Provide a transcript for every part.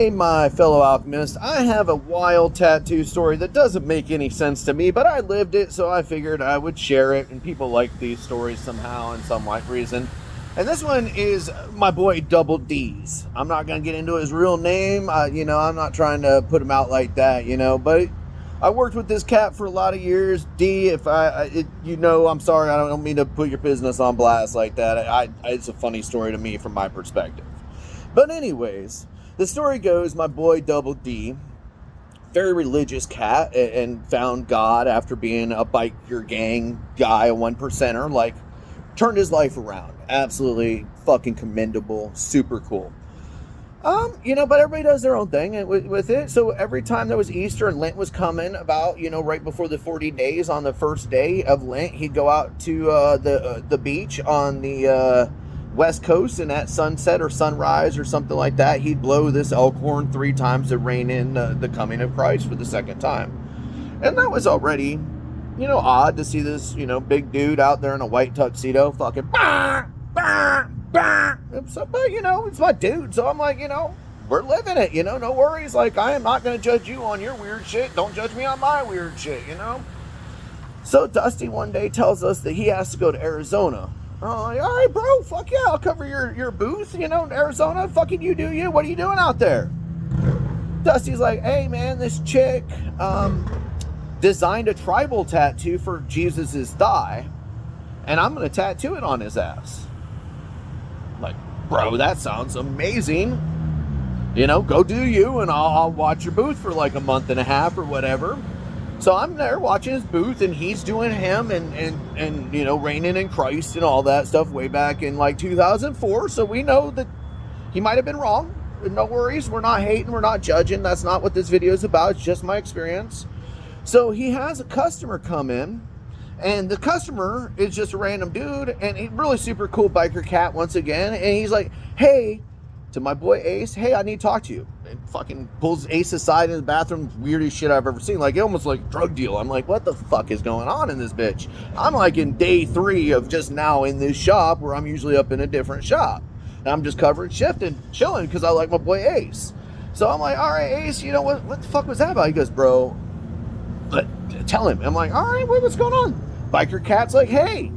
Hey, my fellow alchemist, I have a wild tattoo story that doesn't make any sense to me, but I lived it, so I figured I would share it, and people like these stories somehow in some like reason. And this one is my boy Double D's. I'm not going to get into his real name, I'm not trying to put him out like that, but I worked with this cat for a lot of years. D, if I'm sorry, I don't mean to put your business on blast like that. It's a funny story to me from my perspective. But anyways, the story goes, my boy Double D, very religious cat, and found God after being a biker gang guy, a one percenter, turned his life around. Absolutely fucking commendable, super cool. But everybody does their own thing with it. So every time there was Easter and Lent was coming about, right before the 40 days on the first day of Lent, he'd go out to the beach on the West Coast, and at sunset or sunrise or something like that, he'd blow this elk horn 3 times to rein in the coming of Christ for the second time. And that was already, odd to see this, big dude out there in a white tuxedo fucking bah, bah, bah. So, but, it's my dude. So I'm like, we're living it, no worries. Like, I am not going to judge you on your weird shit. Don't judge me on my weird shit, So Dusty one day tells us that he has to go to Arizona. All right, bro, fuck yeah, I'll cover your booth, Arizona, fucking you do you. What are you doing out there? Dusty's like, hey, man, this chick designed a tribal tattoo for Jesus's thigh, and I'm going to tattoo it on his ass. I'm like, bro, that sounds amazing. Go do you, and I'll watch your booth for like a month and a half or whatever. So I'm there watching his booth, and he's doing him and reigning in Christ and all that stuff way back in like 2004. So we know that he might have been wrong. No worries. We're not hating. We're not judging. That's not what this video is about. It's just my experience. So he has a customer come in, and the customer is just a random dude, and he's really super cool biker cat once again. And he's like, hey, to my boy Ace, hey, I need to talk to you. And fucking pulls Ace aside in the bathroom. Weirdest shit I've ever seen. Like, almost like a drug deal. I'm like, what the fuck is going on in this bitch? I'm like in day 3 of just now in this shop, where I'm usually up in a different shop. And I'm just covering shift and chilling because I like my boy Ace. So I'm like, all right, Ace, what the fuck was that about? He goes, bro, tell him. I'm like, all right, what's going on? Biker Cat's like, hey,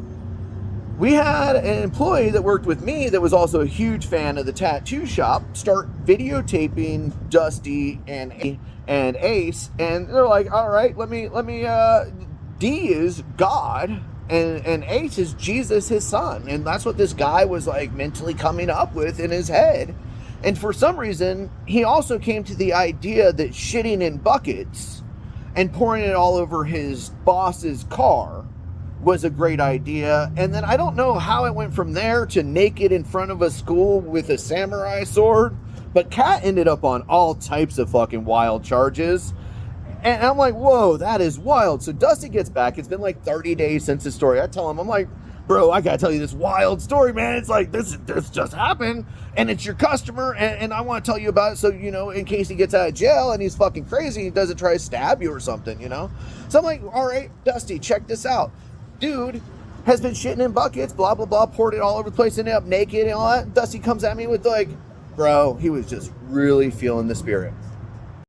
we had an employee that worked with me that was also a huge fan of the tattoo shop start videotaping Dusty and Ace, and they're like, all right, let me D is God and Ace is Jesus, his son. And that's what this guy was like mentally coming up with in his head. And for some reason, he also came to the idea that shitting in buckets and pouring it all over his boss's car was a great idea. And then I don't know how it went from there to naked in front of a school with a samurai sword, but Cat ended up on all types of fucking wild charges. And I'm like, whoa, that is wild. So Dusty gets back. It's been like 30 days since the story. I tell him, I'm like, bro, I gotta tell you this wild story, man. It's like, this just happened, and it's your customer, and I want to tell you about it so, in case he gets out of jail and he's fucking crazy, he doesn't try to stab you or something, So I'm like, all right, Dusty, check this out. Dude has been shitting in buckets, blah, blah, blah, poured it all over the place, ended up naked and all that. Dusty comes at me with like, bro, he was just really feeling the spirit.